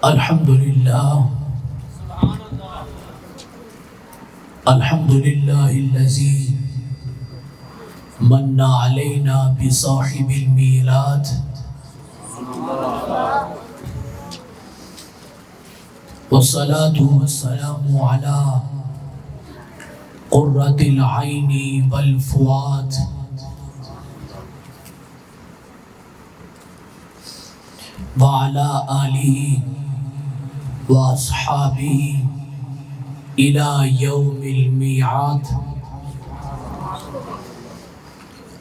الحمد لله الحمد لله الذي من علينا بصاحب الميلاد والصلاة والسلام على قرة العين والفؤاد وعلى آله وأصحابه إلى يوم الميعاد.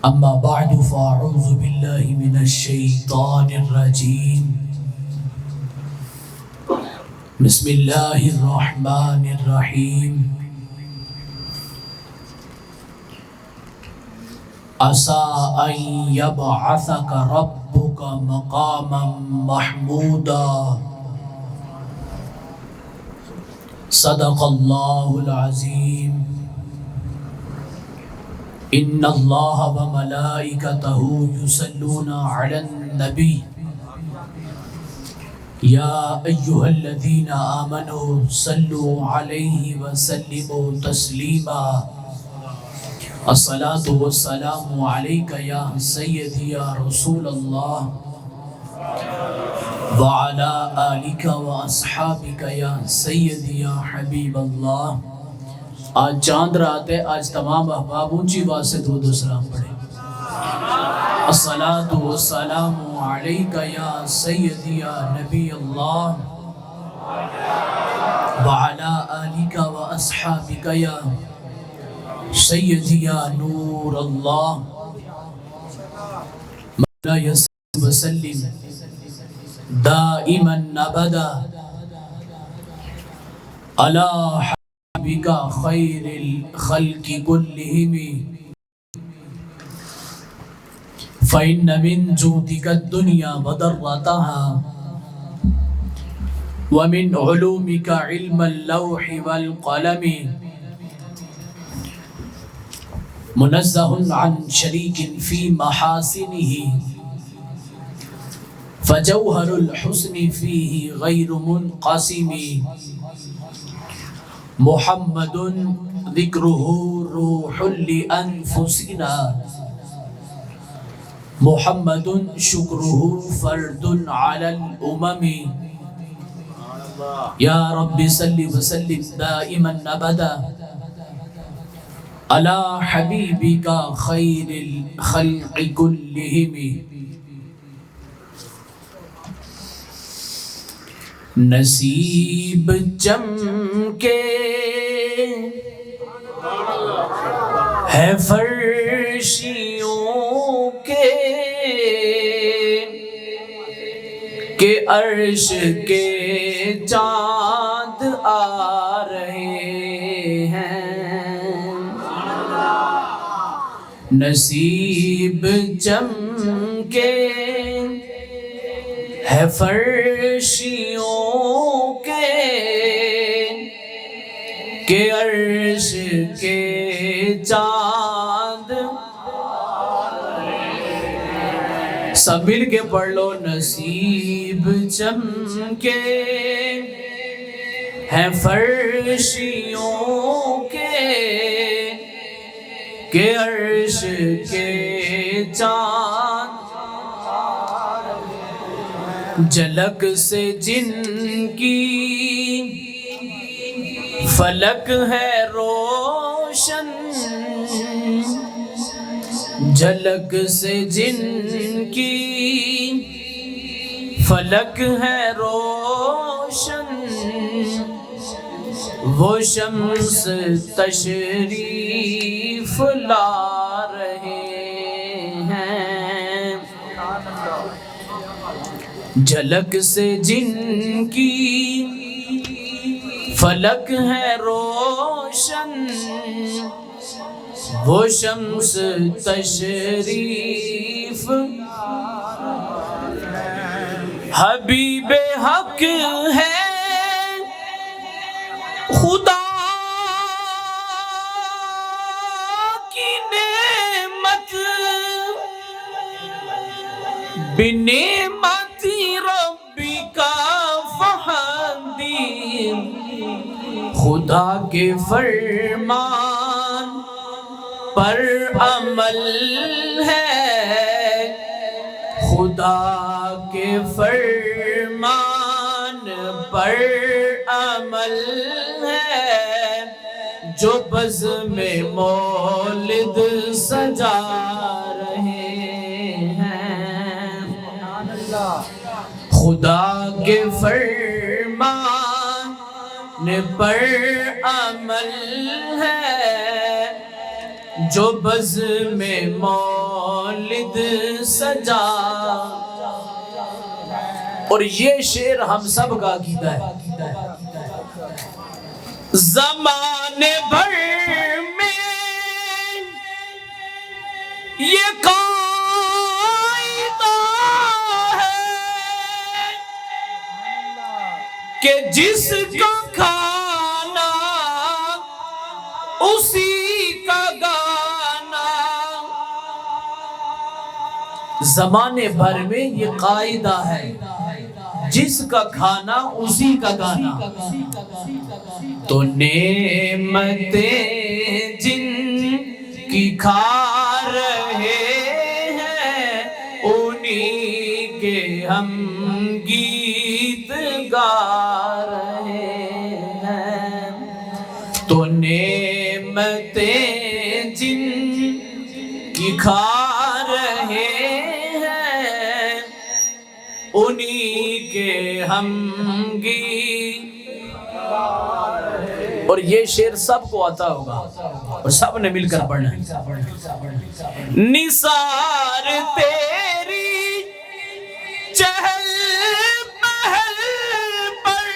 أما بعد فأعوذ بالله من الشيطان الرجيم. بسم الله الرحمن الرحيم. عسى أن يبعثك ربك مقاما محمودا. صدق الله العظيم. إن الله وملائكته يصلون على النبي يا أيها الذين آمنوا صلوا عليه وسلموا تسليما. الصلاة والسلام عليك يا سيدي يا رسول الله وعلى آلك وأصحابك يا سيدي يا حبيب اللہ. آج چاند رات ہے، آج تمام احباب اونچی آواز سے درود و سلام پڑھیں. الصلاة والسلام علیک یا سیدی یا نبی اللہ وعلی آلک واصحابک یا سیدی یا نور اللہ. مولا یسلم وسلم دائما ابدا علی حبیبک خیر الخلق کلہم فإن من جودك الدنيا وضرتها ومن علومك علم اللوح والقلم منزه عن شريك في محاسنه فجوهر الحسن فيه غير منقسم. محمد ذكره روح لأنفسنا محمد شکرہ فرد علی الامم. یا رب صلی وسلم دائما ابدا علی حبیبک خیر الخلق کلہم. نصیب چمکے ہے فرشیوں کے کہ عرش کے چاند آ رہے ہیں. نصیب چمکے ہے فرشیوں کے کہ عرش کے چاند. سب مل کے پڑھ لو. نصیب چمکے ہیں فرشیوں کے کہ عرش کے چاند. جھلک سے جن کی فلک ہے روشن جھلک سے جن کی فلک ہے روشن وہ شمس تشریف لا رہے ہیں. جھلک سے جن کی فلک ہے روشن وہ شمس تشریف. حبیب حق ہے خدا کی نعمت بنعمت ربی کا فہم خدا کے فرمان پر عمل ہے، خدا کے فرمان پر عمل ہے، جو بزم مولد سجا رہے ہیں۔ خدا کے فرمان پر عمل ہے، جو بزم مولد سجا۔ اور یہ شعر ہم سب کا عقیدہ ہے۔ زمانے بھر میں یہ قاعدہ ہے کہ جس کا کھانا اسی کا گانا۔ زمانے بھر میں یہ قاعدہ ہے، جس کا کھانا اسی کا گانا۔ تو نعمتیں جن کی کھا رہے ہیں، انہی کے ہم گیت گا رہے ہیں۔ تو نعمتیں جن کی کھا رہے ہیں، انہی کے ہم گیت۔ اور یہ شعر سب کو آتا ہوگا اور سب نے مل کر پڑھنا ہے۔ نثار تیری چہل پہل پر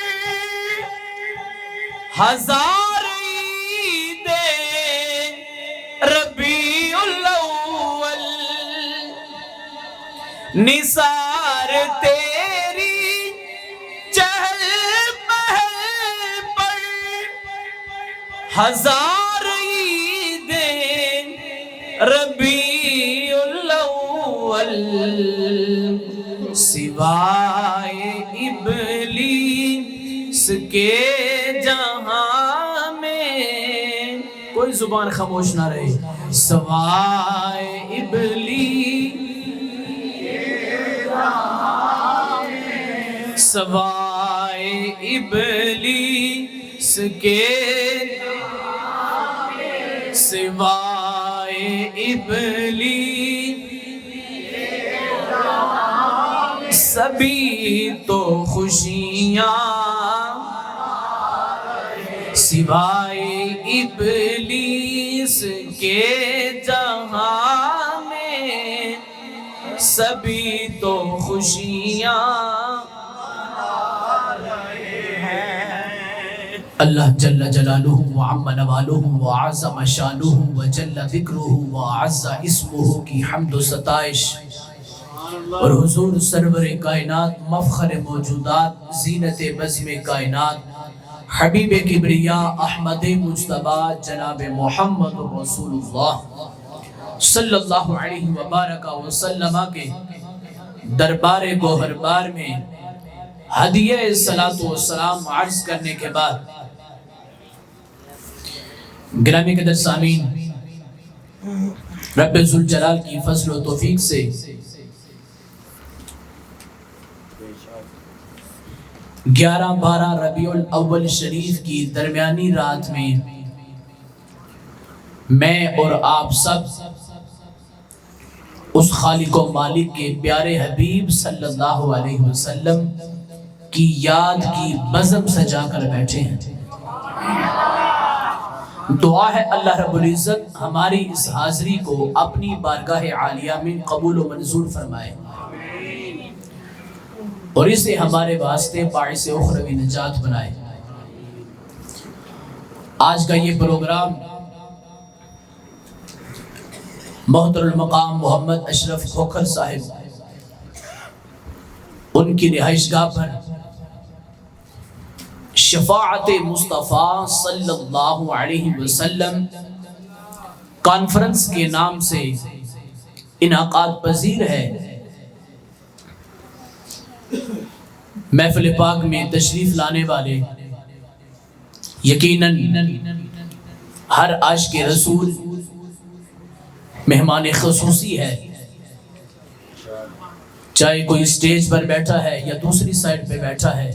ہزار عیدیں ربیع الاول۔ نثار تیری چہل ہزار عیدیں ربیع الاول، سوائے ابلیس کے جہاں میں کوئی زبان خاموش نہ رہے۔ سوائے ابلیس سوائے ابلیس کے، سوائے ابلیس سبھی تو خوشیاں، سوائے ابلیس کے جہاں میں سبھی تو خوشیاں۔ اللہ جل جلالہ وعم نوالہ وعظم شانہ وجل ذکرہ وعز اسمہ کی حمد و ستائش، اور حضور سرور کائنات، مفخر موجودات، زینت بزم کائنات، حبیب کبریا احمد مجتبی جناب محمد رسول اللہ صلی اللہ علیہ وبارک وسلم کے دربار گوہربار میں ہدیہ صلاۃ و سلام عرض کرنے کے بعد، گرامی قدر سامعین، رب ذوالجلال کی فضل و توفیق سے 11-12 ربیع الاول شریف کی درمیانی رات میں میں اور آپ سب اس خالق و مالک کے پیارے حبیب صلی اللہ علیہ وسلم کی یاد کی بزم سجا کر بیٹھے ہیں۔ دعا ہے اللہ رب العزت ہماری اس حاضری کو اپنی بارگاہ عالیہ میں قبول و منظور فرمائے، اور اسے ہمارے واسطے باعث اخروی نجات بنائے۔ آج کا یہ پروگرام محترم المقام محمد اشرف کھوکھر صاحب ان کی رہائش گاہ پر شفاعت مصطفیٰ صلی اللہ علیہ وسلم کانفرنس کے نام سے انعقاد پذیر ہے۔ محفل پاک میں تشریف لانے والے یقیناً ہر عاشق رسول مہمان خصوصی ہے، چاہے کوئی اسٹیج پر بیٹھا ہے یا دوسری سائڈ پہ بیٹھا ہے،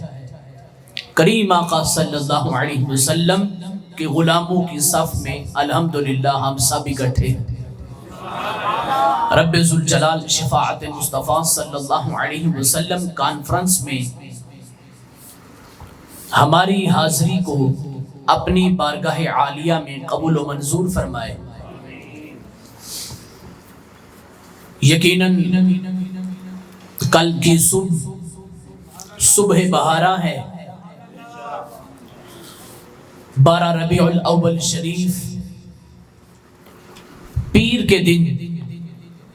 کریم آقا صلی اللہ علیہ وسلم کے غلاموں کی صف میں الحمدللہ ہم سب اکٹھے ہیں۔ رب ذوالجلال شفاعت مصطفیٰ صلی اللہ علیہ وسلم کانفرنس میں ہماری حاضری کو اپنی بارگاہ عالیہ میں قبول و منظور فرمائے۔ یقیناً کل کی صبح بہارا ہے، 12 ربیع الاول شریف، پیر کے دن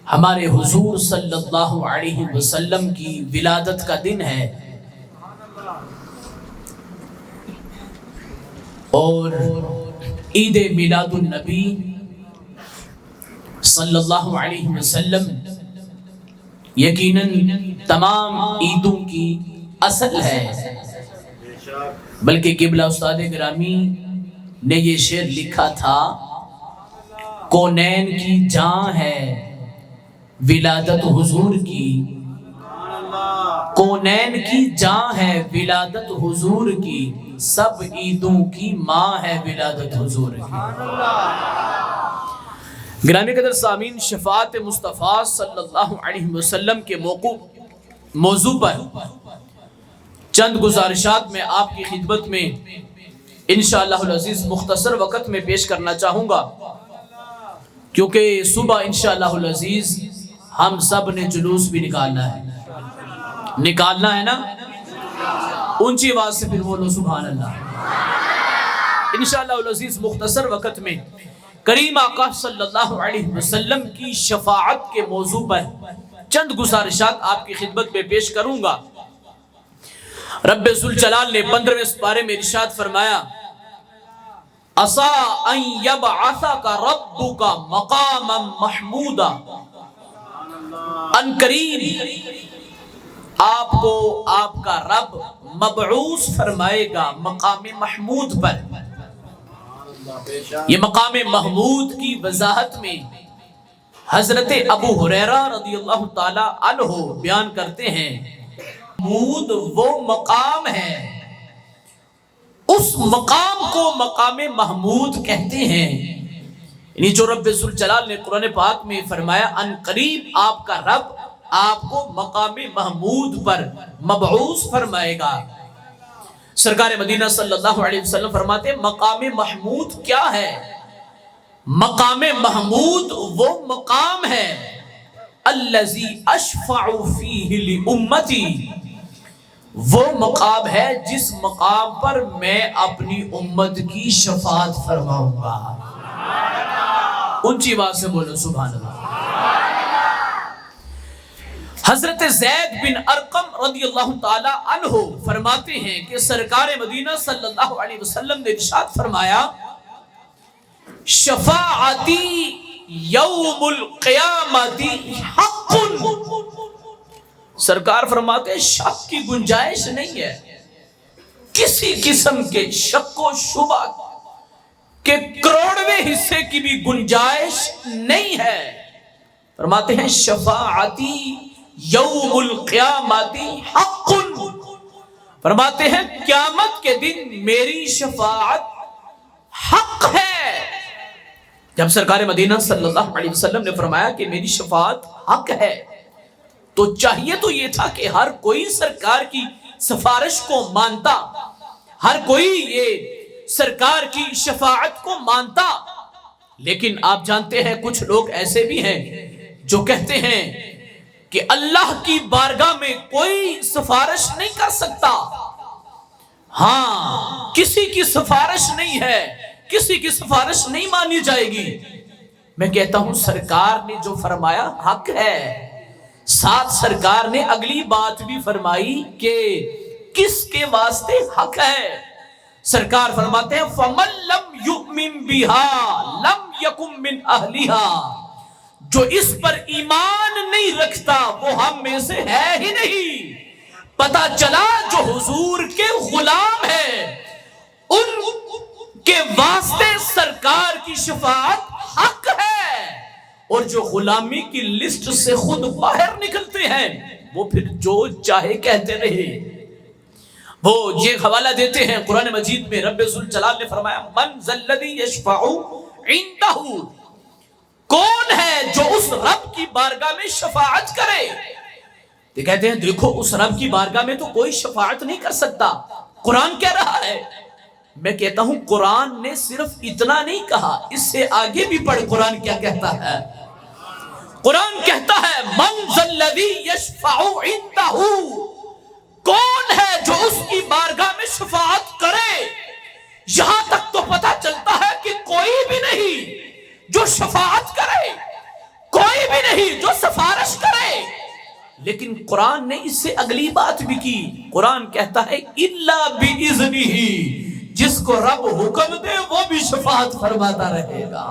ہمارے حضور صلی اللہ علیہ وسلم کی ولادت کا دن ہے، اور عید میلاد النبی صلی اللہ علیہ وسلم یقیناً تمام عیدوں کی اصل ہے، بلکہ قبلہ استاد گرامی نے یہ شعر لکھا تھا، کونین کی جان ہے ولادت حضور کی، کونین کی جان ہے ولادت حضور کی، سب عیدوں کی ماں ہے ولادت حضور کی۔ گرامی قدر سامعین، شفاعت مصطفیٰ صلی اللہ علیہ وسلم کے موضوع پر چند گزارشات میں آپ کی خدمت میں انشاءاللہ العزیز مختصر وقت میں پیش کرنا چاہوں گا، کیونکہ صبح انشاءاللہ العزیز ہم سب نے جلوس بھی نکالنا ہے نا، اونچی آواز سے پھر بولو سبحان اللہ۔ انشاءاللہ العزیز مختصر وقت میں کریم آقا صلی اللہ علیہ وسلم کی شفاعت کے موضوع پر چند گزارشات آپ کی خدمت میں پیش کروں گا۔ رب ذوالجلال نے 15ویں سپارے میں ارشاد فرمایا، عسیٰ ان یبعثک ربک مقاما محمودا، ان قریب آپ کو آپ کا رب مبعوث فرمائے گا مقام محمود پر۔ یہ مقام محمود کی وضاحت میں حضرت ابو ہریرہ رضی اللہ تعالی عنہ بیان کرتے ہیں، محمود وہ مقام ہے، اس مقام کو مقام محمود کہتے ہیں، یعنی جو رب ذوالجلال نے قرآن پاک میں فرمایا ان قریب آپ کا رب آپ کو مقام محمود پر مبعوث فرمائے گا۔ سرکار مدینہ صلی اللہ علیہ وسلم فرماتے ہیں مقام محمود کیا ہے؟ مقام محمود وہ مقام ہے الذی اشفع فیہ لامتی، وہ مقام ہے جس مقام پر میں اپنی امت کی شفاعت فرماؤں گا۔ اونچی آواز سے بولو سبحان اللہ۔ حضرت زید بن ارقم رضی اللہ تعالی عنہ فرماتے ہیں کہ سرکار مدینہ صلی اللہ علیہ وسلم نے ارشاد فرمایا، شفاعتی یوم القیامت حق، سرکار فرماتے ہیں شک کی گنجائش نہیں ہے، کسی قسم کے شک و شبہ کے کروڑویں حصے کی بھی گنجائش نہیں ہے۔ فرماتے ہیں شفاعتی یوم القیامت حق، فرماتے ہیں قیامت کے دن میری شفاعت حق ہے۔ جب سرکار مدینہ صلی اللہ علیہ وسلم نے فرمایا کہ میری شفاعت حق ہے، تو چاہیے تو یہ تھا کہ ہر کوئی سرکار کی سفارش کو مانتا، ہر کوئی یہ سرکار کی شفاعت کو مانتا، لیکن آپ جانتے ہیں کچھ لوگ ایسے بھی ہیں جو کہتے ہیں کہ اللہ کی بارگاہ میں کوئی سفارش نہیں کر سکتا، ہاں کسی کی سفارش نہیں ہے، کسی کی سفارش نہیں مانی جائے گی۔ میں کہتا ہوں سرکار نے جو فرمایا حق ہے، ساتھ سرکار نے اگلی بات بھی فرمائی کہ کس کے واسطے حق ہے۔ سرکار فرماتے ہیں فَمَن لَّمْ يُؤْمِن بِهَا لَمْ يَكُن مِّنْ أَهْلِهَا، جو اس پر ایمان نہیں رکھتا وہ ہم میں سے ہے ہی نہیں۔ پتہ چلا جو حضور کے غلام ہیں ان کے واسطے سرکار کی شفاعت حق ہے، اور جو غلامی کی لسٹ سے خود باہر نکلتے ہیں وہ پھر جو چاہے کہتے رہے۔ وہ یہ حوالہ دیتے ہیں قرآن مجید میں، رب ذوالجلال نے فرمایا من ذا الذی یشفع عندہ، کون ہے جو اس رب کی بارگاہ میں شفاعت کرے؟ تو کہتے ہیں دیکھو اس رب کی بارگاہ میں تو کوئی شفاعت نہیں کر سکتا، قرآن کہہ رہا ہے۔ میں کہتا ہوں قرآن نے صرف اتنا نہیں کہا، اس سے آگے بھی پڑھ قرآن کیا کہتا ہے۔ قرآن کہتا ہے من ذا الذی یشفع عندہ، کون ہے جو اس کی بارگاہ میں شفاعت کرے؟ یہاں تک تو پتہ چلتا ہے کہ کوئی بھی نہیں جو شفاعت کرے، کوئی بھی نہیں جو سفارش کرے، لیکن قرآن نے اس سے اگلی بات بھی کی۔ قرآن کہتا ہے الا باذنہ، جس کو رب حکم دے وہ بھی شفاعت فرماتا رہے گا۔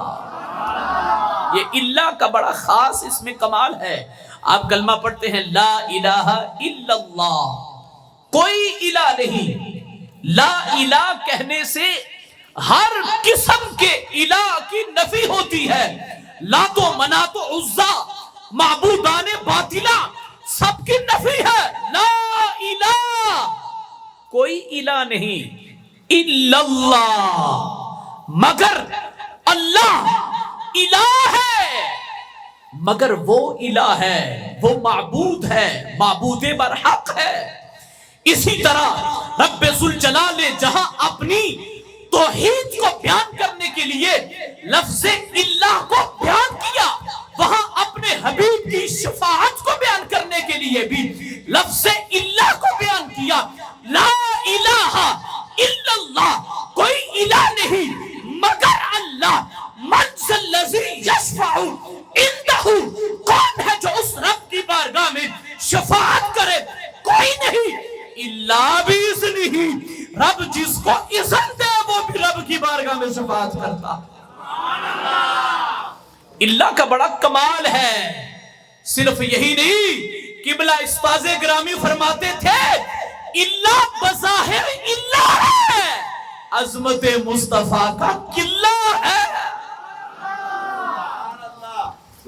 یہ اللہ کا بڑا خاص اس میں کمال ہے۔ آپ کلمہ پڑھتے ہیں لا الہ الا اللہ، کوئی الہ نہیں۔ لا الہ کہنے سے ہر قسم کے الہ کی نفی ہوتی ہے۔ لات و منات و عزا، معبودان باطلہ، سب کی نفی ہے۔ لا الہ، کوئی الہ نہیں الا اللہ، مگر اللہ الہ ہے، مگر وہ الہ ہے، وہ معبود ہے، معبود برحق ہے۔ اسی طرح رب ذوالجلال نے جہاں اپنی توحید کو بیان کرنے کے لیے لفظ اللہ کو بیان کیا، وہاں اپنے حبیب کی شفاعت کو بیان کرنے کے لیے بھی لفظ اللہ کو بیان کیا۔ لا الہ الا اللہ، کوئی الہ نہیں مگر اللہ۔ من ذا الذی یشفع عندہ، کون ہے جو اس رب کی بارگاہ میں شفاعت کرے؟ کوئی نہیں الا باذنہ، رب جس کو اذن دے وہ بھی رب کی بارگاہ میں شفاعت کرتا۔ اللہ کا بڑا کمال ہے۔ صرف یہی نہیں، قبلہ استاذ گرامی فرماتے تھے اللہ بظاہر اللہ ہے، عظمت مصطفیٰ کا قلہ ہے۔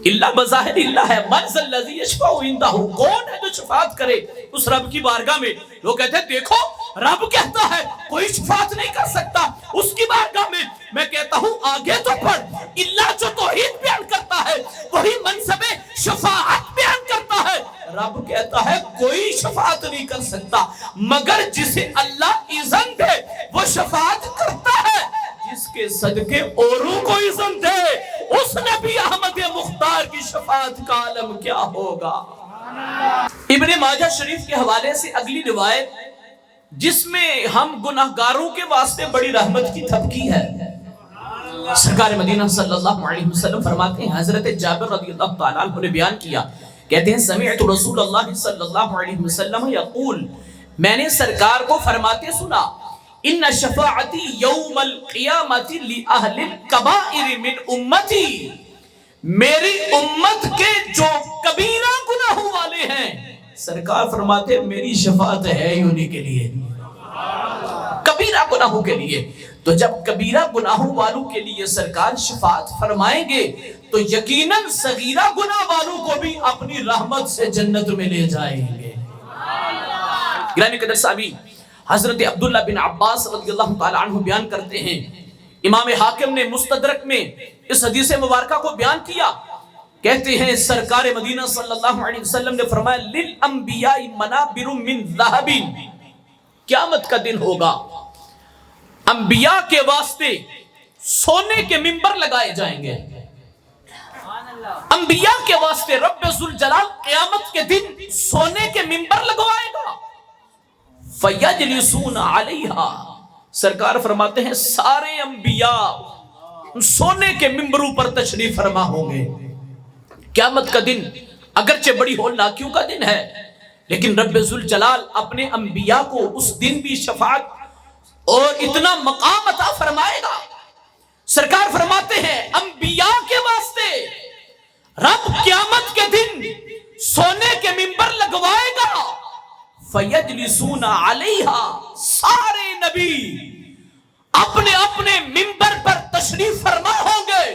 اللہ بظاہر اللہ ہے۔ من ذا الذی یشفع عندہ، کون ہے جو شفاعت کرے اس رب کی بارگاہ میں؟ لوگ کہتے ہیں دیکھو رب کہتا ہے کوئی شفاعت نہیں کر سکتا اس کی بارگاہ میں۔ میں کہتا ہوں آگے تو پڑھ، اللہ جو توحید بیان کرتا ہے وہی منصب شفاعت بیان کرتا ہے۔ رب کہتا ہے کوئی شفاعت نہیں کر سکتا مگر جسے اللہ اذن دے وہ شفاعت کرتا ہے، جس کے صدقے اوروں کو اذن دے اس نبی احمد مختار کی شفاعت کا عالم کیا ہوگا۔ ابن ماجہ شریف کے حوالے سے اگلی روایت جس میں ہم گناہگاروں کے واسطے بڑی رحمت کی تھپکی ہے۔ سرکار مدینہ صلی اللہ علیہ وسلم فرماتے ہیں، حضرت جابر رضی اللہ تعالیٰ عنہ نے بیان کیا، کہتے ہیں سمعت رسول اللہ صلی اللہ علیہ وسلم یقول، میں نے سرکار کو فرماتے سنا، ان شفاعتی یوم القیامت لأہل الکبائر من امتی، میری امت کے جو کبیرہ گناہوں والے ہیں، سرکار فرماتے ہیں میری شفاعت ہے ہی انہی کے لیے، کبیرہ گناہوں کے لیے۔ تو جب کبیرہ گناہوں والوں کے لیے سرکار شفاعت فرمائیں گے تو یقیناً صغیرہ گناہ والوں کو بھی اپنی رحمت سے جنت میں لے جائیں گے۔ گرامی قدر صاحبی، حضرت عبداللہ بن عباس رضی اللہ تعالیٰ عنہ بیان کرتے ہیں، امام حاکم نے مستدرک میں اس حدیث مبارکہ کو بیان کیا، کہتے ہیں سرکار مدینہ صلی اللہ علیہ وسلم نے فرمایا للانبیاء منابر من ذہب، قیامت کا دن ہوگا انبیاء کے واسطے سونے کے منبر لگائے جائیں گے، انبیاء کے واسطے رب ذوالجلال قیامت کے دن سونے کے منبر لگوائے گا، فَيَجْلِسُونَ عَلَيْهَا، سرکار فرماتے ہیں سارے انبیاء سونے کے منبروں پر تشریف فرما ہوں گے۔ قیامت کا دن اگرچہ بڑی ہولناکیوں کا دن ہے لیکن رب ذوالجلال اپنے انبیاء کو اس دن بھی شفاعت اور اتنا مقام عطا فرمائے گا۔ سرکار فرماتے ہیں انبیاء کے واسطے رب قیامت کے دن سونے کے منبر لگوائے گا، فَيَجْلِسُونَ عَلَيْهَا، سارے نبی اپنے اپنے منبر پر تشریف فرما ہوں گے،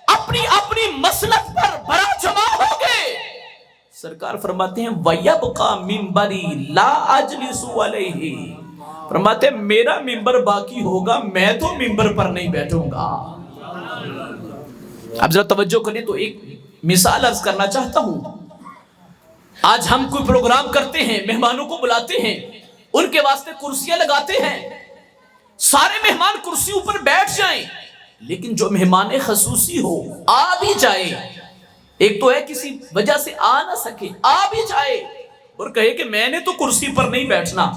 اپنی اپنی مسلک پر بڑا جمع ہوں گے۔ سرکار فرماتے ہیں وَيَبْقَى مِنْبَرِي لَا أَجْلِسُ عَلَيْهِ، فرماتے ہیں میرا منبر باقی ہوگا، میں تو منبر پر نہیں بیٹھوں گا۔ اب ذرا توجہ کریں تو ایک مثال عرض کرنا چاہتا ہوں۔ آج ہم کوئی پروگرام کرتے ہیں، مہمانوں کو بلاتے ہیں، ان کے واسطے کرسیاں لگاتے ہیں، سارے مہمان کرسی اوپر بیٹھ جائیں، لیکن جو مہمان خصوصی ہو آ بھی جائے، ایک تو ہے کسی وجہ سے آ نہ سکے، آ بھی جائے اور کہے کہ میں نے تو کرسی پر نہیں بیٹھنا،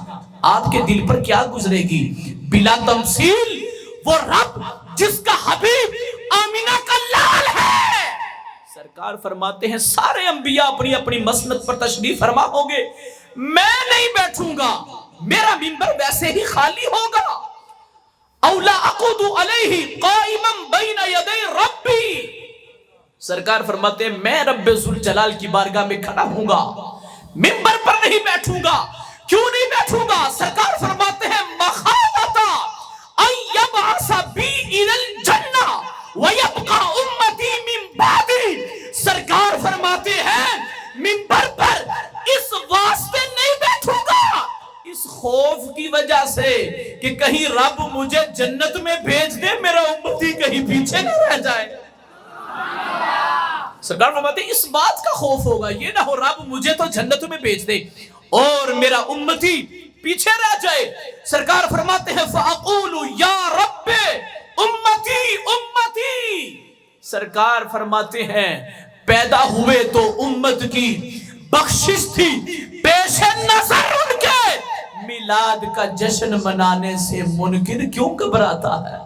آپ کے دل پر کیا گزرے گی؟ بلا تمثیل وہ رب جس کا حبیب آمینہ کا لال ہے۔ سرکار فرماتے ہیں سارے انبیاء اپنی اپنی مسند پر تشریف فرما ہوں گے، میں نہیں بیٹھوں گا، میرا منبر ویسے ہی خالی ہوگا۔ اولا اقعد علیہ قائما بین یدی ربی، سرکار فرماتے ہیں میں رب ذوالجلال کی بارگاہ میں کھڑا ہوں گا، منبر پر نہیں بیٹھوں گا۔ کیوں نہیں بیٹھوں گا؟ سرکار فرماتے ہیں مخافتا ان یبعث بی الی الجنہ ویبقى امتی من بعدی، سرکار فرماتے ہیں منبر پر اس واسطے نہیں بیٹھوں گا، اس خوف کی وجہ سے کہ کہیں رب مجھے جنت میں بھیج دے، میرا امتی کہیں پیچھے نہ رہ جائے۔ سرکار فرماتے ہیں اس بات کا خوف ہوگا، یہ نہ ہو رب مجھے تو جنت میں بھیج دے اور میرا امتی پیچھے رہ جائے۔ سرکار فرماتے ہیں فَأَقُولُ يَا رَبِّ امتی امتی، سرکار فرماتے ہیں پیدا ہوئے تو امت کی بخشش تھی، پیش نظر ان کے میلاد کا جشن منانے سے منکر کیوں گھبراتا ہے؟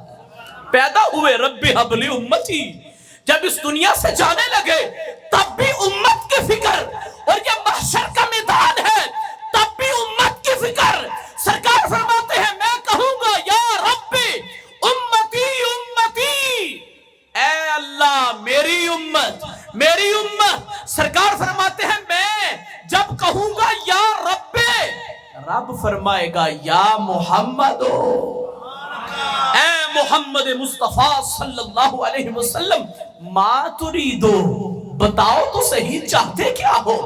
پیدا ہوئے رب حبلی امتی، جب اس دنیا سے جانے لگے تب بھی امت کی فکر، اور یہ محشر کا میدان ہے تب بھی امت کی فکر۔ سرکار فرماتے ہیں میں کہوں گا یا رب امتی امتی، اے اللہ میری امت میری امت۔ سرکار فرماتے ہیں میں جب کہوں گا یا رب، رب فرمائے گا یا محمد، اے محمد مصطفیٰ صلی اللہ علیہ وسلم ما تریدو، بتاؤ تو صحیح چاہتے کیا ہو؟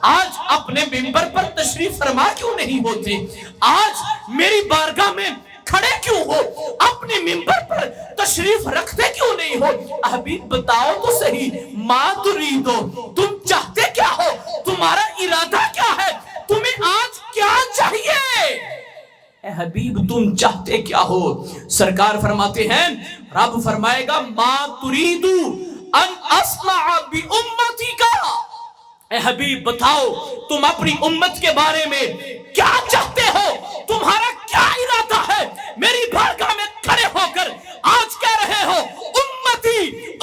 آج اپنے منبر پر تشریف فرما کیوں نہیں ہوتے؟ آج میری بارگاہ میں کھڑے کیوں ہو؟ اپنے منبر پر تشریف رکھتے کیوں نہیں ہو؟ حبیب بتاؤ تو صحیح ما تریدو، تم چاہتے کیا ہو؟ تمہارا ارادہ کیا ہے؟ تمہیں آج کیا چاہیے؟ اے حبیب تم چاہتے کیا ہو؟ سرکار فرماتے ہیں رب فرمائے گا ما تریدو ان اسمع بی امتی کا، اے حبیب بتاؤ تم اپنی امت کے بارے میں کیا چاہتے ہو؟ تمہارا کیا ارادہ ہے؟ میری بارگاہ میں کھڑے ہو کر آج کہہ رہے ہو امتی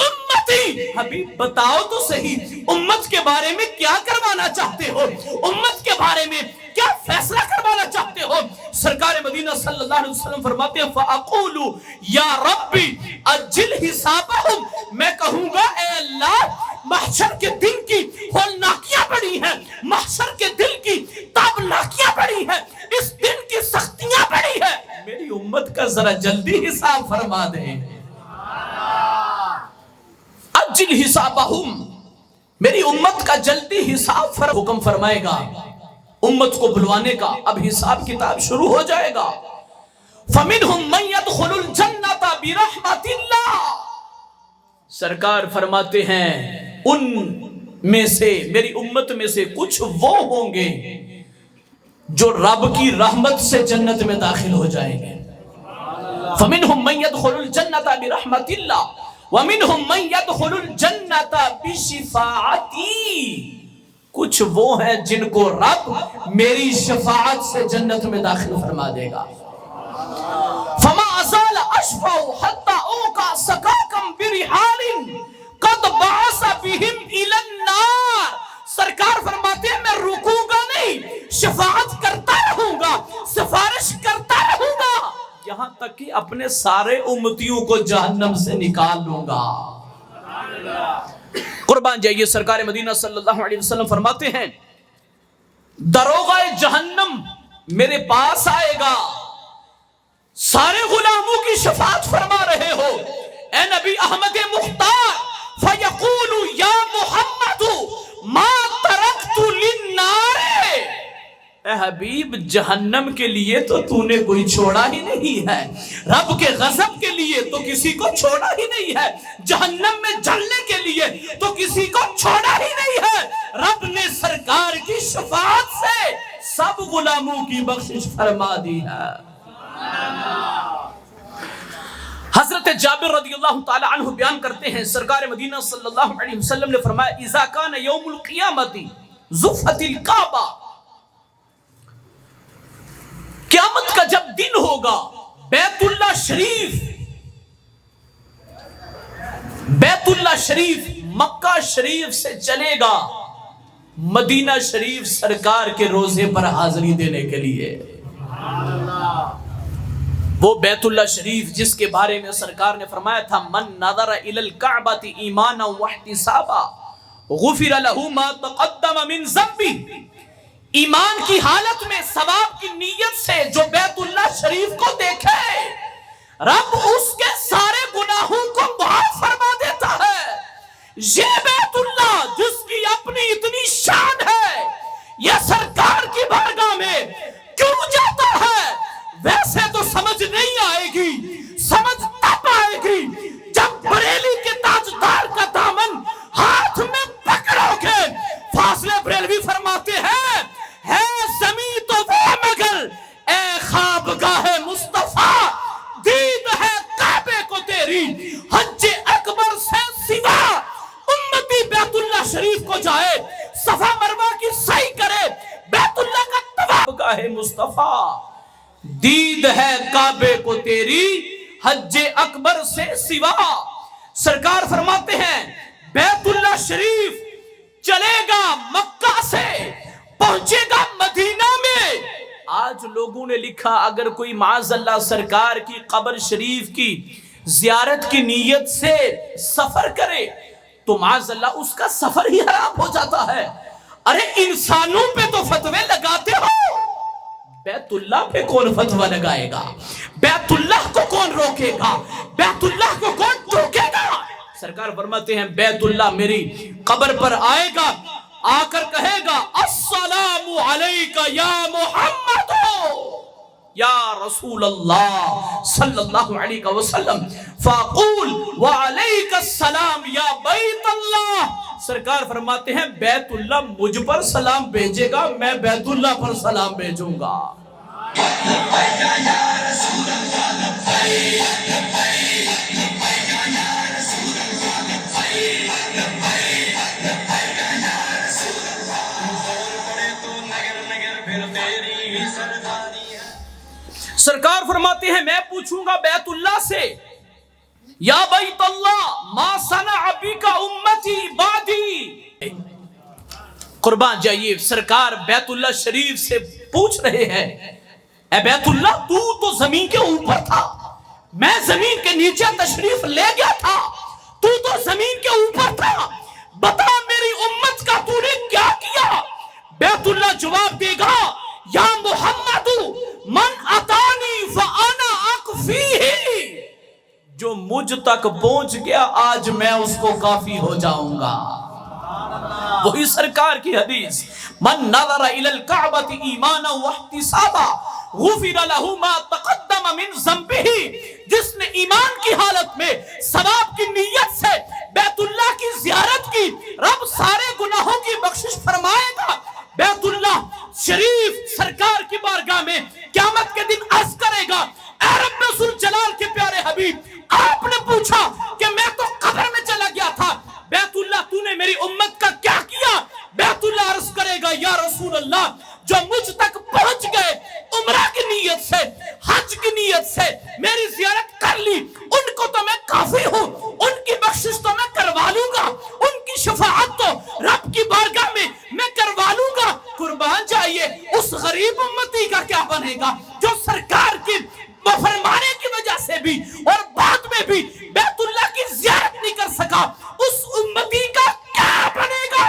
امتی، حبیب بتاؤ تو صحیح امت کے بارے میں کیا کروانا چاہتے ہو؟ امت کے بارے میں کیا فیصلہ کروانا چاہتے ہو؟ سرکار مدینہ صلی اللہ علیہ وسلم فرماتے ہیں فَأَقُولُ يَا رَبِّ اَجِّلْ حِسَابَهُمْ، میں کہوں گا اے اللہ محشر کے دن کی ہولناکیاں بڑی ہیں، محشر کے دل کی تابناکیاں بڑی ہیں، اس دن کی سختیاں بڑی ہیں، میری امت کا ذرا جلدی حساب فرما دے۔ اجل حسابہم، میری امت کا جلدی حساب حکم فرمائے گا، امت کو بلوانے کا، اب حساب کتاب شروع ہو جائے گا۔ فَمِنْهُمْ مَنْ يَدْخُلُ الْجَنَّةَ بِرَحْمَةِ اللَّهِ، سرکار فرماتے ہیں ان میں سے میری امت میں سے کچھ وہ ہوں گے جو رب کی رحمت سے جنت میں داخل ہو جائیں گے۔ فَمِنْهُمْ مَنْ يَدْخُلُ الْجَنَّةَ بِرَحْمَةِ اللَّهِ وَمِنْهُمْ مَنْ يَدْخُلُ الْجَنَّةَ بِشِفَاعَتِي، کچھ وہ ہیں جن کو رب میری شفاعت سے جنت میں داخل فرما دے گا۔ فَمَا أَزَالَ أَشْفَعُ حَتَّى أُوقَى سَكَاكَمْ بِرِحَالٍ قَدْ بَعَثَ بِهِمْ إِلَى النَّارِ، سرکار فرماتے ہیں میں رکوں گا نہیں، شفاعت کرتا رہوں گا، سفارش کرتا رہوں گا، یہاں تک کہ اپنے سارے امتیوں کو جہنم سے نکال لوں گا۔ قربان جائیے سرکار مدینہ صلی اللہ علیہ وسلم فرماتے ہیں داروغہ جہنم میرے پاس آئے گا، سارے غلاموں غلاموں کی شفاعت فرما رہے ہو. اے نبی احمد مختار فَيَقُولُ يَا مُحَمَّدُ مَا تَرَكْتُ لِلنَّارِ، اے حبیب جہنم کے لیے تو نے کوئی چھوڑا ہی نہیں ہے، رب کے غضب کے لیے تو کسی کو چھوڑا ہی نہیں ہے، جہنم میں جلنے کے لیے تو کسی کو چھوڑا ہی نہیں ہے. رب نے سرکار کی شفاعت سے سب غلاموں کی بخشش فرما دی ہے. حضرت جابر رضی اللہ تعالی عنہ بیان کرتے ہیں سرکار مدینہ صلی اللہ علیہ وسلم نے فرمایا اذا کان یوم القیامت زفت الکعبہ، قیامت کا جب دن ہوگا بیت اللہ شریف مکہ شریف سے چلے گا مدینہ شریف سرکار کے روزے پر حاضری دینے کے لیے. وہ بیت اللہ شریف جس کے بارے میں سرکار نے فرمایا تھا من نظر الی الکعبۃ ایمانا واحتسابا غفر له ما تقدم من ذنبہ، ایمان کی حالت میں ثواب کی نیت سے جو بیت اللہ شریف کو دیکھے رب اس کے سارے گناہوں کو معاف فرما دیتا ہے. یہ بیت اللہ جس کی اپنی اتنی شان ہے یہ سرکار کی بارگاہ میں کیوں جاتا ہے؟ ویسے تو سمجھ نہیں آئے گی، سمجھ تب آئے گی جب بریلی کے تاجدار کا دامن ہاتھ میں پکڑو گے. فاصلے بریلوی فرماتے ہیں ہے زمین تو وہ مگر اے خوابگاہ مصطفیٰ، دید ہے کعبے کو تیری حج اکبر سے سوا. امتی بیت اللہ شریف کو جائے، صفا مروہ کی سعی کرے، بیت اللہ کا طواف گاہ مصطفیٰ، دید ہے کعبے کو تیری حج اکبر سے سوا. سرکار فرماتے ہیں بیت اللہ شریف چلے گا مکہ سے پہنچے گا مدینہ میں. آج لوگوں نے لکھا اگر کوئی معاذ اللہ سرکار کی قبر شریف کی زیارت کی نیت سے سفر کرے تو معاذ اللہ اس کا سفر ہی حرام ہو جاتا ہے. ارے انسانوں پہ تو فتوے لگاتے ہو، بیت اللہ پہ کون فتوہ لگائے گا؟ بیت اللہ کو کون روکے گا؟ بیت اللہ کو کون ٹوکے گا؟ سرکار فرماتے ہیں بیت اللہ میری قبر پر آئے گا، آ کر کہے گا السلام علیکہ یا محمد یا رسول اللہ صلی اللہ علیہ وسلم فاقول وعلیک السلام یا بیت اللہ. سرکار فرماتے ہیں بیت اللہ مجھ پر سلام بھیجے گا، میں بیت اللہ پر سلام بھیجوں گا. سرکار فرماتے ہیں میں پوچھوں گا بیت اللہ سے یا بیت اللہ ما صنع بک امتی بعدی. قربان جائیے سرکار بیت اللہ شریف سے پوچھ رہے ہیں اے بیت اللہ تو زمین کے اوپر تھا، میں زمین کے نیچے تشریف لے گیا تھا، تو زمین کے اوپر تھا، بتا میری امت کا تو نے کیا کیا؟ بیت اللہ جواب دے گا یا محمد من اتانی فانا اکفیہ، جو مجھ تک پہنچ گیا آج میں اس کو کافی ہو جاؤں گا. وہی سرکار کی حدیث من نظر الی الکعبۃ ایمانا واحتسابا غفر له ما تقدم من ذنبہ، جس نے ایمان کی حالت میں ثواب کی نیت سے بیت اللہ کی زیارت کی رب سارے گناہوں کی بخشش فرمائے گا. بیت اللہ شریف سرکار کی بارگاہ میں قیامت کے دن عرض کرے گا اے رب ذوالجلال کے پیارے حبیب آپ نے پوچھا کہ میں تو قبر میں چلا گیا تھا، بیت اللہ تو نے میری امت کا کیا کیا؟ بیت اللہ عرض کرے گا یا رسول اللہ جو مجھ تک پہنچ گئے عمرہ کی نیت سے حج کی نیت سے میری زیارت کر لی ان کو تو میں کافی ہوں، ان کی بخشش تو میں کروا لوں گا، ان کی شفاعت تو رب کی بارگاہ میں کروا لوں گا. قربان جائیے اس غریب امتی کا کیا بنے گا جو سرکار کی فرمانے کی وجہ سے بھی اور بعد میں بھی بیت اللہ کی زیارت نہیں کر سکا؟ اس امتی کا کیا بنے گا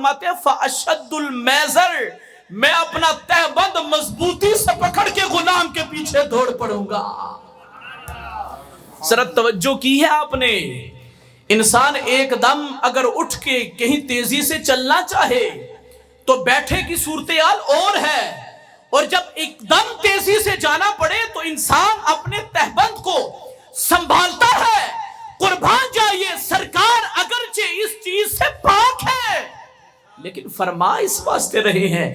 فرماتے ہیں فَأَشَدُّ الْمَيْزَرِ، میں اپنا تہبند مضبوطی سے پکڑ کے غلام کے پیچھے دوڑ پڑوں گا۔ ذرا توجہ کی ہے آپ نے، انسان ایک دم اگر اٹھ کے کہیں تیزی سے چلنا چاہے تو بیٹھے کی صورتحال اور ہے، اور جب ایک دم تیزی سے جانا پڑے تو انسان اپنے تہبند کو سنبھالتا ہے۔ قربان جائیے، سرکار اگرچہ اس چیز سے پاک ہے لیکن فرما اس واسطے رہے ہیں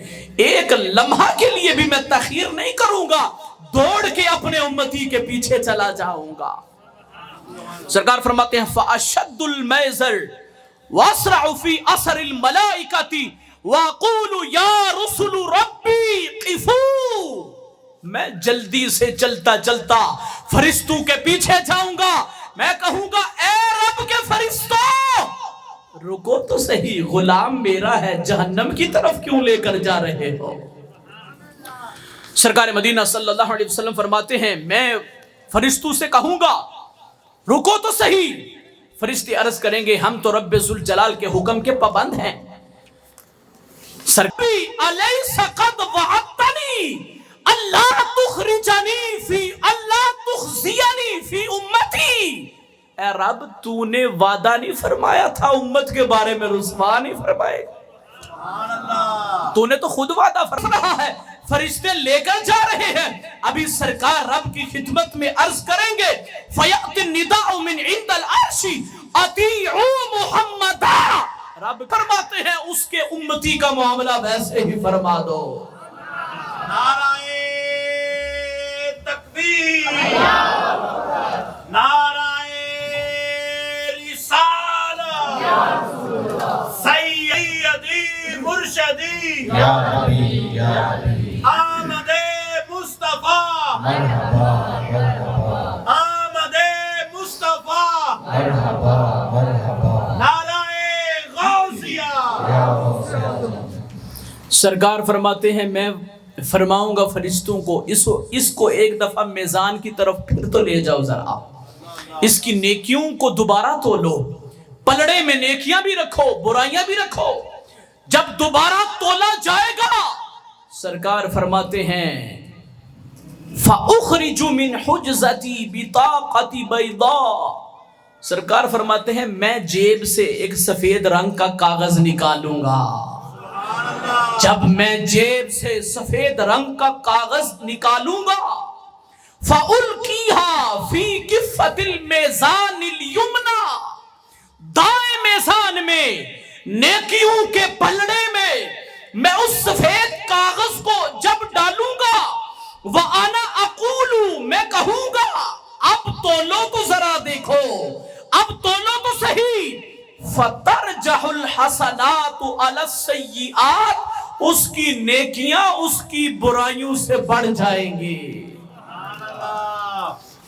ایک لمحہ کے لیے بھی میں تاخیر نہیں کروں گا، دوڑ کے اپنے امتی کے پیچھے چلا جاؤں گا۔ سرکار فرماتے ہیں فَأَشَدُّ الْمَيْزَرِ وَأَسْرَعُ فِي أَثَرِ الْمَلَائِكَةِ وَأَقُولُ يَا رُسُلُ رَبِّي قِفُوا، میں جلدی سے چلتا چلتا فرشتوں کے پیچھے جاؤں گا، میں کہوں گا اے رب کے فرشتوں رکو تو صحیح، غلام میرا ہے، جہنم کی طرف کیوں لے کر جا رہے ہو؟ سرکار مدینہ صلی اللہ علیہ وسلم فرماتے ہیں میں فرشتوں سے کہوں گا رکو تو صحیح، فرشتے عرض کریں گے ہم تو رب ذوالجلال کے حکم کے پابند ہیں۔ سرکاری الیس قد وعدتنی اللہ تخرجنی فی اللہ تخزینی فی امتی، اے رب تو نے وعدہ نہیں فرمایا تھا امت کے بارے میں رسوا نہیں فرمائے، تو نے تو خود وعدہ فرما رہا ہے، فرشتے لے کر جا رہے ہیں، ابھی سرکار رب کی خدمت میں عرض کریں گے فَيَأْتِ النِّدَاءُ مِنْ عِنْدَ الْعَرْشِ أَطِيعُوا مُحَمَّدًا، رب فرماتے ہیں اس کے امتی کا معاملہ ویسے ہی فرما دو۔ نعرہ تکبیر، نعرہ رسالہ، سیدی مرشدی یا نبی یا نبی، آمد مصطفیٰ مرحبا مرحبا آمد مصطفیٰ، مرحبا مرحبا نعرہ غوثیہ۔ یا غوث اعظم۔ سرکار فرماتے ہیں میں فرماؤں گا فرشتوں کو اس کو ایک دفعہ میزان کی طرف پھر تو لے جاؤ، ذرا اس کی نیکیوں کو دوبارہ تو لو، پلڑے میں نیکیاں بھی رکھو برائیاں بھی رکھو، جب دوبارہ تولا جائے گا سرکار فرماتے ہیں فَأُخْرِجُ مِنْ حُجْزَتِي بِطَاقَةِ بَيْضَاءَ، سرکار فرماتے ہیں میں جیب سے ایک سفید رنگ کا کاغذ نکالوں گا، جب میں جیب سے سفید رنگ کا کاغذ نکالوں گا فَأُلْقِيهَا فِي كِفَّةِ الْمِيزَانِ الْيُمْنَى، دائیں میزان میں نیکیوں کے پلڑے میں اس سفید کاغذ کو جب ڈالوں گا وَأَنَا أَقُولُ، میں کہوں گا اب تولو تو ذرا دیکھو، اب تولو تو صحیح، فَتَرْجَحُ الْحَسَنَاتُ عَلَى السَّيِّئَاتِ، اس کی نیکیاں اس کی برائیوں سے بڑھ جائیں گی،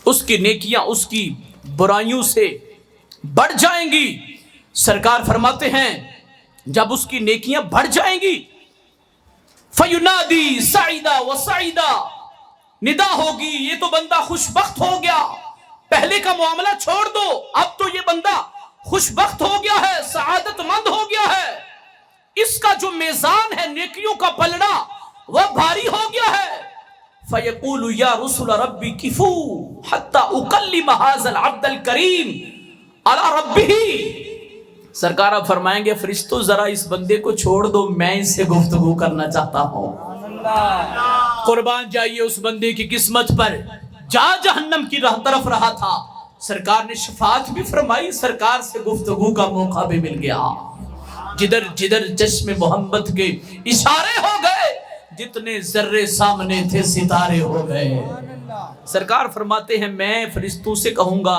اس کی نیکیاں اس کی برائیوں سے بڑھ جائیں گی۔ سرکار فرماتے ہیں جب اس کی نیکیاں بڑھ جائیں گی فَيُنَادِي سَعِدَ وَسَعِدَ، ندا ہوگی یہ تو بندہ خوش بخت ہو گیا، پہلے کا معاملہ چھوڑ دو اب تو یہ بندہ خوش بخت ہو گیا ہے، سعادت مند ہو گیا ہے، اس کا جو میزان ہے نیکیوں کا پلڑا وہ بھاری ہو گیا ہے۔ فَيَقُولُ يَا رُسُلَ رَبِّ كِفُوا حَتَّى أُكَلِّمَ هَذَا الْعَبْدَ الْكَرِيمَ عَلَى رَبِّهِ، سرکار اب فرمائیں گے فرشتوں ذرا اس بندے کو چھوڑ دو، میں اس سے گفتگو کرنا چاہتا ہوں۔ قربان جائیے اس بندے کی قسمت پر، جا جہنم کی طرف رہا تھا، سرکار نے شفاعت بھی فرمائی، سرکار سے گفتگو کا موقع بھی مل گیا، جدھر جدھر چشم محمد کے اشارے ہو گئے، جتنے ذرے سامنے تھے ستارے ہو گئے۔ سرکار فرماتے ہیں میں فرشتوں سے کہوں گا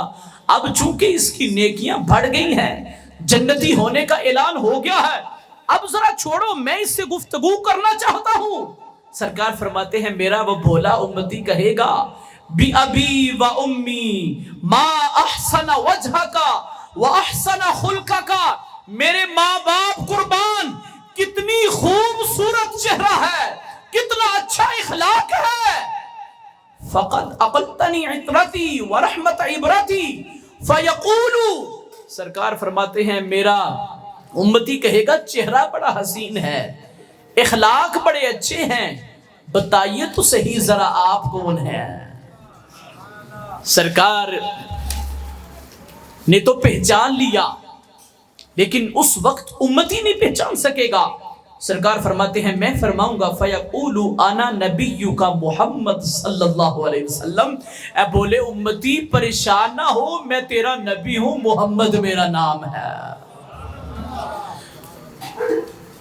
اب چونکہ اس کی نیکیاں بڑھ گئی ہیں، جنتی ہونے کا اعلان ہو گیا ہے، اب ذرا چھوڑو میں اس سے گفتگو کرنا چاہتا ہوں۔ سرکار فرماتے ہیں میرا وہ بھولا امتی کہے گا بِأَبِي وَأُمِّي مَا أَحْسَنَ وَجْهَكَ وَأَحْسَنَ خُلْقَكَ، میرے ماں باپ قربان کتنی خوبصورت چہرہ ہے، کتنا اچھا اخلاق ہے، فَقَدْ أَقَلْتَنِي عِطْرَتِي وَرَحْمَةَ عِبْرَتِي فَيَقُولُ، سرکار فرماتے ہیں میرا امتی کہے گا چہرہ بڑا حسین ہے، اخلاق بڑے اچھے ہیں، بتائیے تو صحیح ذرا آپ کون ہیں؟ سرکار نے تو پہچان لیا، لیکن اس وقت امتی نہیں پہچان سکے گا۔ سرکار فرماتے ہیں میں فرماؤں گا فَيَقُولُ أَنَا نَبِيُّكَ محمد صلی اللہ علیہ وسلم، اے بولے امتی پریشان نہ ہو، میں تیرا نبی ہوں، محمد میرا نام ہے۔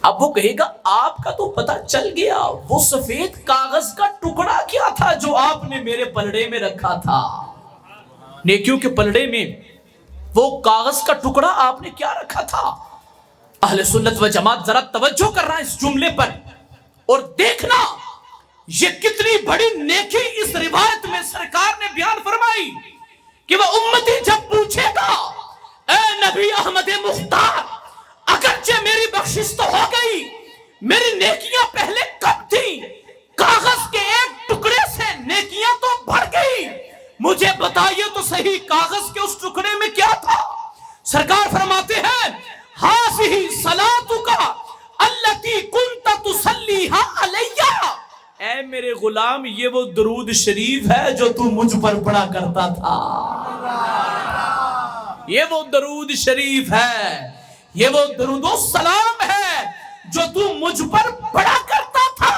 اب وہ کہے گا آپ کا تو پتہ چل گیا، وہ سفید کاغذ کا ٹکڑا کیا تھا جو آپ نے میرے پلڑے میں رکھا تھا، نیکیوں کے پلڑے میں وہ کاغذ کا ٹکڑا آپ نے کیا رکھا تھا؟ اہل سنت و جماعت ذرا توجہ کر رہا ہے اس جملے پر، اور دیکھنا یہ کتنی بڑی نیکی اس روایت میں سرکار نے بیان فرمائی کہ وہ امتی جب پوچھے گا اے نبی احمد مختار، اگرچہ میری بخشش تو ہو گئی، میری نیکیاں پہلے کب تھی؟ کاغذ کے ایک ٹکڑے سے نیکیاں تو بڑھ گئی، مجھے بتائیے تو صحیح کاغذ کے اس ٹکڑے میں کیا تھا؟ سرکار فرماتے ہیں ہَذِهِ صَلَاتُكَ الَّتِي كُنْتَ تُصَلِّيهَا عَلَيَّ، اے میرے غلام یہ وہ درود شریف ہے جو تو مجھ پر پڑھا کرتا تھا، یہ وہ درود شریف ہے، یہ وہ درود و سلام ہے جو تو مجھ پر پڑھا کرتا تھا،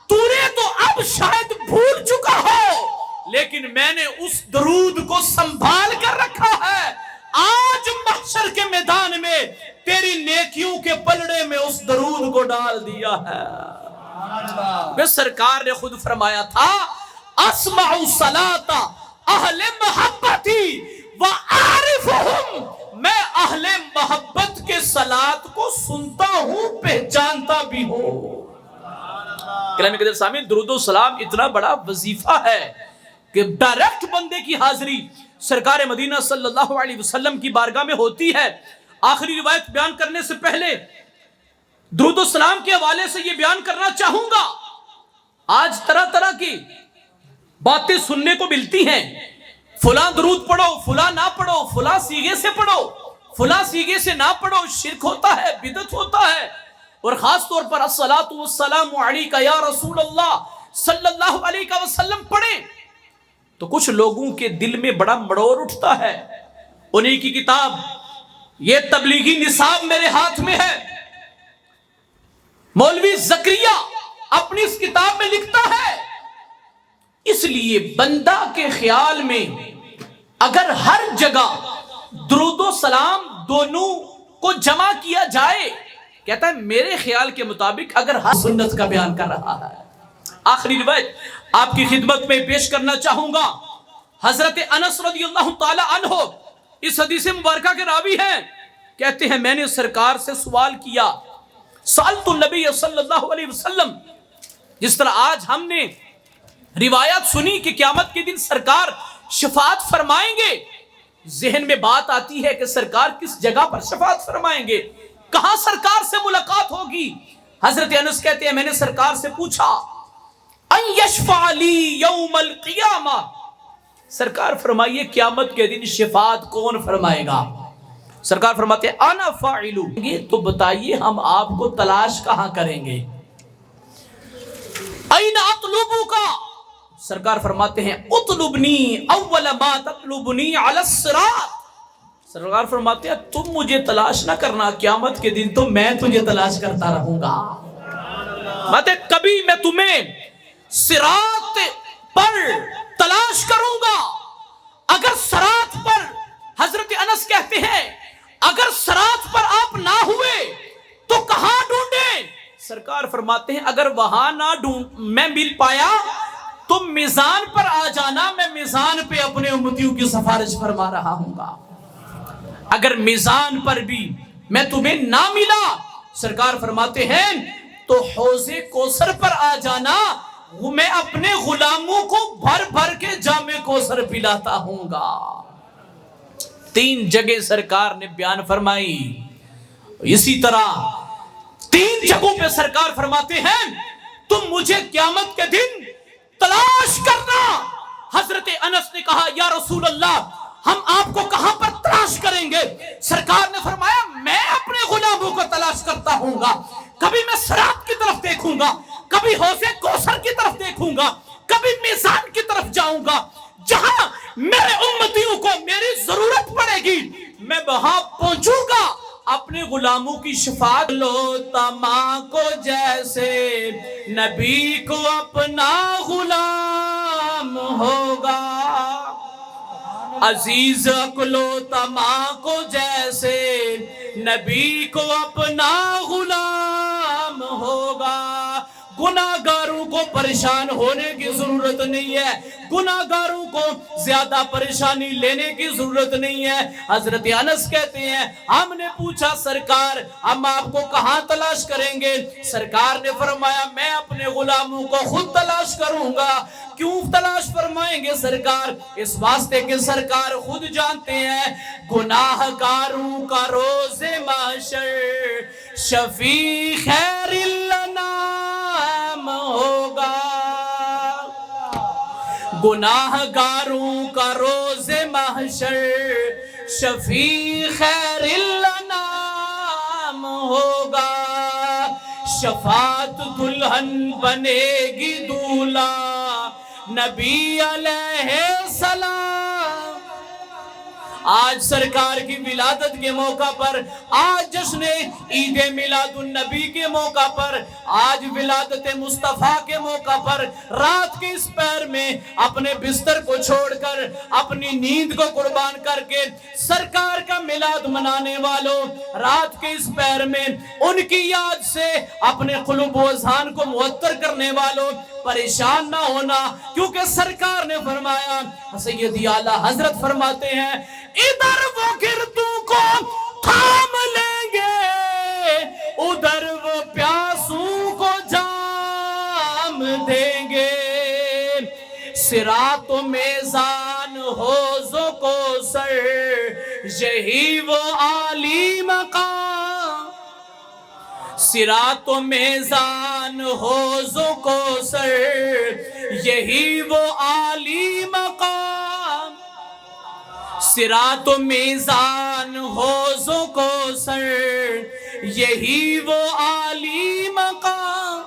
تو نے تو اب شاید بھول چکا ہو، لیکن میں نے اس درود کو سنبھال کر رکھا ہے، آج محشر کے میدان میں تیری نیکیوں کے پلڑے میں اس درود کو ڈال دیا ہے۔ سرکار نے خود فرمایا تھا اسمع صلاۃ اہل محبتی وعارفہم، میں اہل محبت کے صلاۃ کو سنتا ہوں، پہچانتا بھی ہوں۔ کلام قدر سامعین، درود و سلام اتنا بڑا وظیفہ ہے کہ ڈائریکٹ بندے کی حاضری سرکار مدینہ صلی اللہ علیہ وسلم کی بارگاہ میں ہوتی ہے۔ آخری روایت بیان کرنے سے پہلے درود و سلام کے حوالے سے یہ بیان کرنا چاہوں گا، آج طرح طرح کی باتیں سننے کو ملتی ہیں، فلاں درود پڑھو، فلاں نہ پڑھو، فلاں سیغے سے پڑھو، فلاں سیغے سے نہ پڑھو، شرک ہوتا ہے، بدعت ہوتا ہے، اور خاص طور پر الصلاۃ والسلام علیک یا رسول اللہ صلی اللہ علیہ وسلم پڑھیں تو کچھ لوگوں کے دل میں بڑا مڑور اٹھتا ہے۔ انہی کی کتاب یہ تبلیغی نصاب میرے ہاتھ میں ہے، مولوی زکریا اپنی اس کتاب میں لکھتا ہے اس لیے بندہ کے خیال میں اگر ہر جگہ درود و سلام دونوں کو جمع کیا جائے، کہتا ہے میرے خیال کے مطابق اگر ہر سنت کا بیان کر رہا ہے۔ آخری روایت آپ کی خدمت میں پیش کرنا چاہوں گا، حضرت انس رضی اللہ تعالی عنہ اس حدیث مبارکہ کے راوی ہیں، کہتے ہیں میں نے سرکار سے سوال کیا، سألت النبی صلی اللہ علیہ وسلم، جس طرح آج ہم نے روایات سنی کہ قیامت کے دن سرکار شفاعت فرمائیں گے، ذہن میں بات آتی ہے کہ سرکار کس جگہ پر شفاعت فرمائیں گے، کہاں سرکار سے ملاقات ہوگی؟ حضرت انس کہتے ہیں میں نے سرکار سے پوچھا ان یشفع لی یوم القیامہ، سرکار فرمائیے قیامت کے دن شفاعت کون فرمائے گا؟ سرکار فرماتے ہیں انا فاعلو، تو بتائیے ہم آپ کو تلاش کہاں کریں گے؟ این اطلبوکا، سرکار فرماتے ہیں اطلبنی اول ما تطلبنی علی الصراط، سرکار فرماتے ہیں تم مجھے تلاش نہ کرنا، قیامت کے دن تو میں تجھے تلاش کرتا رہوں گا، کبھی میں تمہیں صراط پر تلاش کروں گا۔ اگر صراط پر، حضرت انس کہتے ہیں اگر صراط پر آپ نہ ہوئے تو کہاں ڈھونڈیں؟ سرکار فرماتے ہیں اگر وہاں نہ میں مل پایا تو میزان پر آ جانا، میں میزان پہ اپنے امتیوں کی سفارش فرما رہا ہوں گا۔ اگر میزان پر بھی میں تمہیں نہ ملا، سرکار فرماتے ہیں تو حوض کوثر پر آ جانا، میں اپنے غلاموں کو بھر بھر کے جام کوثر پلاتا ہوں گا۔ 3 جگہ سرکار نے بیان فرمائی، اسی طرح 3 جگہوں پہ سرکار فرماتے ہیں تم مجھے قیامت کے دن تلاش کرنا۔ حضرت انس نے کہا یا رسول اللہ ہم آپ کو کہاں پر تلاش تلاش کریں گے. سرکار نے فرمایا میں اپنے غلاموں کو تلاش کرتا ہوں گا. کبھی میں صراط کی طرف دیکھوں گا, کبھی حوض کوثر کی طرف دیکھوں گا, کبھی میزان کی طرف جاؤں گا. جہاں میرے امتیوں کو میری ضرورت پڑے گی میں وہاں پہنچوں گا. اپنے غلاموں کی شفاعت لو تما کو جیسے نبی کو اپنا غلام ہوگا. عزیز اکلو تما کو جیسے نبی کو اپنا غلام ہوگا. گناہگاروں کو پریشان ہونے کی ضرورت نہیں ہے, گناہگاروں کو زیادہ پریشانی لینے کی ضرورت نہیں ہے. حضرت انس کہتے ہیں ہم نے پوچھا سرکار ہم آپ کو کہاں تلاش کریں گے؟ سرکار نے فرمایا میں اپنے غلاموں کو خود تلاش کروں گا. کیوں تلاش فرمائیں گے سرکار؟ اس واسطے کہ سرکار خود جانتے ہیں گناہگاروں کا روز محشر شفیع خیر الانام ہوگا. گناہگاروں کا روز محشر شفیع خیر الانام ہوگا. شفاعت دلہن بنے گی دولہا نبی علیہ السلام. آج سرکار کی ولادت کے موقع پر, آج جشن عید میلاد النبی کے موقع پر, آج ولادت مصطفیٰ کے موقع پر رات کے اس پہر میں اپنے بستر کو چھوڑ کر اپنی نیند کو قربان کر کے سرکار کا میلاد منانے والوں, رات کے اس پہر میں ان کی یاد سے اپنے قلوب و اذہان کو معطر کرنے والوں پریشان نہ ہونا, کیونکہ سرکار نے فرمایا. سیدی اعلیٰ حضرت فرماتے ہیں ادھر وہ گردوں کو تھام لیں گے, ادھر وہ پیاسوں کو جام دیں گے. صراط و میزان حوض و کوثر یہی وہ عالی مقام. صراط و میزان حوض و کوثر یہی وہ عالی مقام. صراط و میزان حوض و کوثر یہی وہ عالی مقام.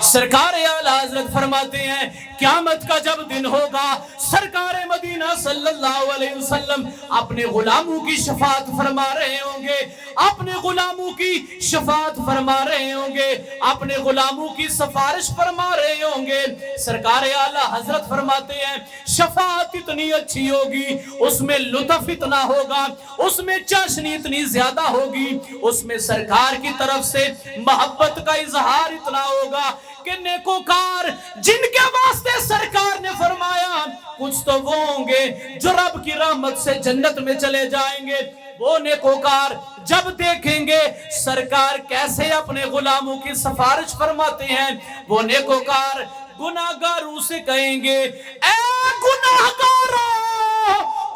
سرکار اعلیٰ حضرت فرماتے ہیں قیامت کا جب دن ہوگا سرکار مدینہ صلی اللہ علیہ وسلم اپنے غلاموں کی شفاعت فرما رہے ہوں گے, اپنے غلاموں کی شفاعت فرما رہے ہوں گے, اپنے غلاموں کی سفارش فرما رہے ہوں گے. سرکار اعلیٰ حضرت فرماتے ہیں شفاعت اتنی اچھی ہوگی, اس میں لطف اتنا ہوگا, اس میں چاشنی اتنی زیادہ ہوگی, اس میں سرکار کی طرف سے محبت کا اظہار اتنا ہوگا کہ نیکوکار جن کے واسطے سرکار نے فرمایا کچھ تو وہ ہوں گے جو رب کی رحمت سے جنت میں چلے جائیں گے, وہ نیکوکار جب دیکھیں گے سرکار کیسے اپنے غلاموں کی سفارش فرماتے ہیں, وہ نیکوکار گناہگاروں سے کہیں گے اے گناہگاروں,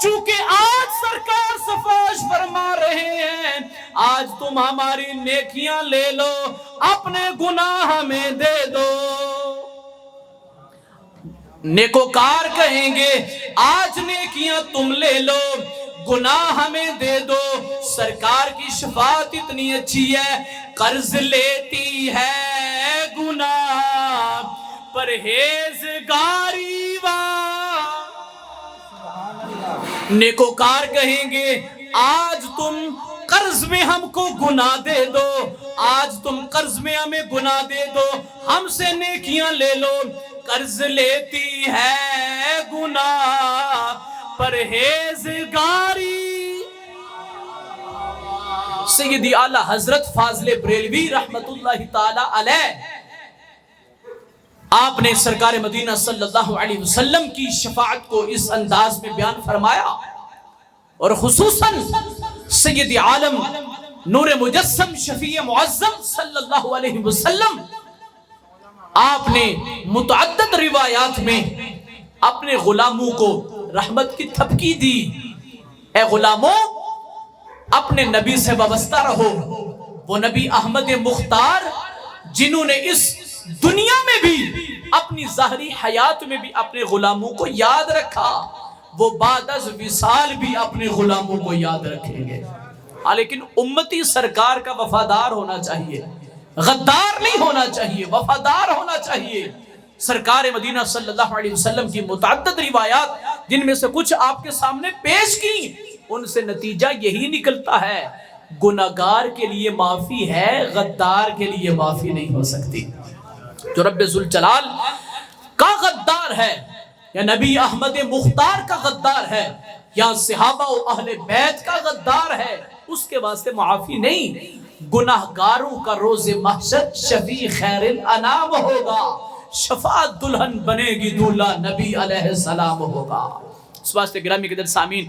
چونکہ آج سرکار سفارش فرما رہے ہیں, آج تم ہماری نیکیاں لے لو, اپنے گناہ ہمیں دے دو. نیکوکار کہیں گے آج نیکیاں تم لے لو, گناہ ہمیں دے دو. سرکار کی شفاعت اتنی اچھی ہے قرض لیتی ہے گناہ پرہیزگاری وا. نیکوکار کہیں گے آج تم قرض میں ہم کو گناہ دے دو, آج تم قرض میں ہمیں گناہ دے دو, ہم سے نیکیاں لے لو. قرض لیتی ہے گناہ پرہیزگاری. سیدی اعلیٰ حضرت فاضل بریلوی رحمت اللہ تعالی علیہ, آپ نے سرکار مدینہ صلی اللہ علیہ وسلم کی شفاعت کو اس انداز میں بیان فرمایا, اور خصوصاً سید عالم نور مجسم شفیع معظم صلی اللہ علیہ وسلم آپ نے متعدد روایات میں اپنے غلاموں کو رحمت کی تھپکی دی. اے غلاموں اپنے نبی سے وابستہ رہو, وہ نبی احمد مختار جنہوں نے اس دنیا میں بھی اپنی ظاہری حیات میں بھی اپنے غلاموں کو یاد رکھا, وہ بعد از وصال بھی اپنے غلاموں کو یاد رکھیں گے. لیکن امتی سرکار کا وفادار ہونا چاہیے، غدار نہیں ہونا چاہیے، وفادار ہونا چاہیے. سرکار مدینہ صلی اللہ علیہ وسلم کی متعدد روایات جن میں سے کچھ آپ کے سامنے پیش کی، ان سے نتیجہ یہی نکلتا ہے گناہگار کے لیے معافی ہے، غدار کے لیے معافی نہیں ہو سکتی. جو رب ذوالجلال کا غدار ہے یا نبی احمد مختار کا غدار ہے یا صحابہ و اہل بیت کا غدار ہے، اس کے واسطے معافی نہیں. گناہگاروں کا روز محشر شفیع خیر الانام ہوگا، شفاعت دلہن بنے گی دولہا نبی علیہ السلام ہوگا. اس واسطے گرامی قدر سامعین،